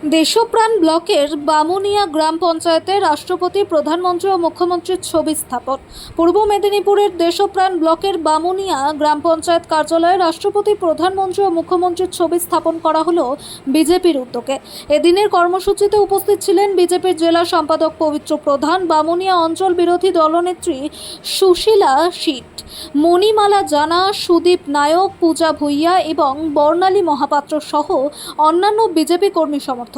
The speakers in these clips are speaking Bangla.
দেশপ্রাণ ব্লকের বামুনিয়া গ্রাম পঞ্চায়েতে রাষ্ট্রপতি, প্রধানমন্ত্রী ও মুখ্যমন্ত্রীর ছবি স্থাপন। পূর্ব মেদিনীপুরের দেশপ্রাণ ব্লকের বামুনিয়া গ্রাম পঞ্চায়েত কার্যালয়ে রাষ্ট্রপতি, প্রধানমন্ত্রী ও মুখ্যমন্ত্রীর ছবি স্থাপন করা হলো বিজেপির উদ্যোগে। এদিনের কর্মসূচিতে উপস্থিত ছিলেন বিজেপির জেলা সম্পাদক পবিত্র প্রধান, বামুনিয়া অঞ্চল বিরোধী দলনেত্রী সুশীলা শীট, মণিমালা জানা, সুদীপ নায়ক, পূজা ভুইয়া এবং বর্ণালী মহাপাত্র সহ অন্যান্য বিজেপি কর্মী সমর্থকরা।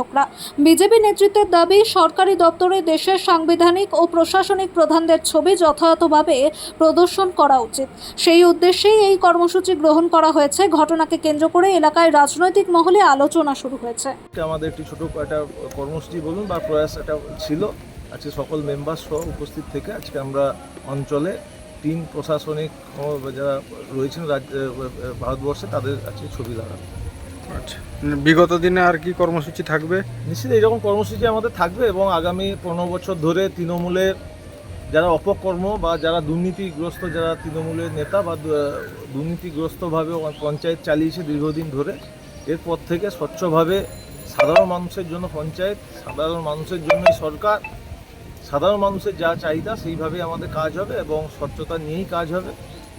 বিজেপি নেতৃত্বের দাবি, সরকারি দপ্তরে দেশের সাংবিধানিক ও প্রশাসনিক প্রধানদের ছবি যথাযথভাবে প্রদর্শন করা উচিত। সেই উদ্দেশ্যেই এই কর্মসূচি গ্রহণ করা হয়েছে। ঘটনাকে কেন্দ্র করে এলাকায় রাজনৈতিক মহলে আলোচনা শুরু হয়েছে। আমাদের একটি ছোট একটা কর্মসূচি বলুন বা প্রয়াস একটা ছিল। আজকে সকল মেম্বার সহ উপস্থিত থেকে আজকে আমরা অঞ্চলে 3 প্রশাসনিক যারা রয়েছেন ভারতবর্ষে তাদের আজকে ছবি লাগানো। আচ্ছা, বিগত দিনে আর কি কর্মসূচি থাকবে? নিশ্চিত এইরকম কর্মসূচি আমাদের থাকবে এবং আগামী 15 বছর ধরে তৃণমূলের যারা অপকর্ম বা যারা দুর্নীতিগ্রস্ত, যারা তৃণমূলের নেতা বা দুর্নীতিগ্রস্তভাবে পঞ্চায়েত চালিয়েছে দীর্ঘদিন ধরে, এরপর থেকে স্বচ্ছভাবে সাধারণ মানুষের জন্য পঞ্চায়েত, সাধারণ মানুষের জন্যই সরকার, সাধারণ মানুষের যা চাহিদা সেইভাবেই আমাদের কাজ হবে এবং স্বচ্ছতা নিয়েই কাজ হবে।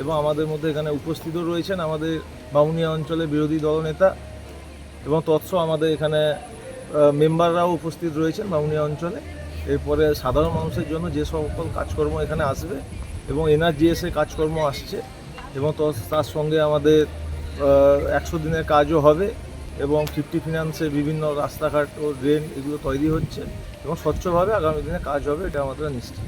এবং আমাদের মধ্যে এখানে উপস্থিতও রয়েছেন আমাদের বামুনিয়া অঞ্চলের বিরোধী দলনেতা এবং তৎসহ আমাদের এখানে মেম্বাররাও উপস্থিত রয়েছেন বামুনিয়া অঞ্চলে। এরপরে সাধারণ মানুষের জন্য যে সকল কাজকর্ম এখানে আসবে এবং এনআরজিএসের কাজকর্ম আসছে এবং তার সঙ্গে আমাদের 100 দিনের কাজও হবে এবং 50 ফিনান্সের বিভিন্ন রাস্তাঘাট ও ড্রেন এগুলো তৈরি হচ্ছে এবং স্বচ্ছভাবে আগামী দিনে কাজ হবে, এটা আমাদের নিশ্চিত।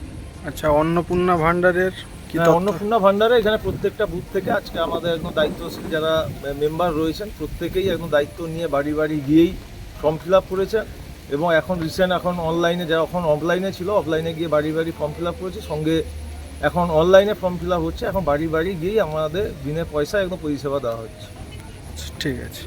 আচ্ছা, অন্নপূর্ণা ভাণ্ডারের কি? অন্নপূর্ণা ভাণ্ডারে এখানে প্রত্যেকটা বুথ থেকে আজকে আমাদের একদম দায়িত্বশীল যারা মেম্বার রয়েছেন প্রত্যেকেই একদম দায়িত্ব নিয়ে বাড়ি বাড়ি গিয়েই ফর্ম ফিল আপ করেছেন এবং এখন এখন অনলাইনে, যারা এখন অফলাইনে ছিল অফলাইনে গিয়ে বাড়ি বাড়ি ফর্ম ফিল আপ করেছে, সঙ্গে এখন অনলাইনে ফর্ম ফিল আপ হচ্ছে। এখন বাড়ি বাড়ি গিয়েই আমাদের বিনা পয়সা একদম পরিষেবা দেওয়া হচ্ছে। ঠিক আছে।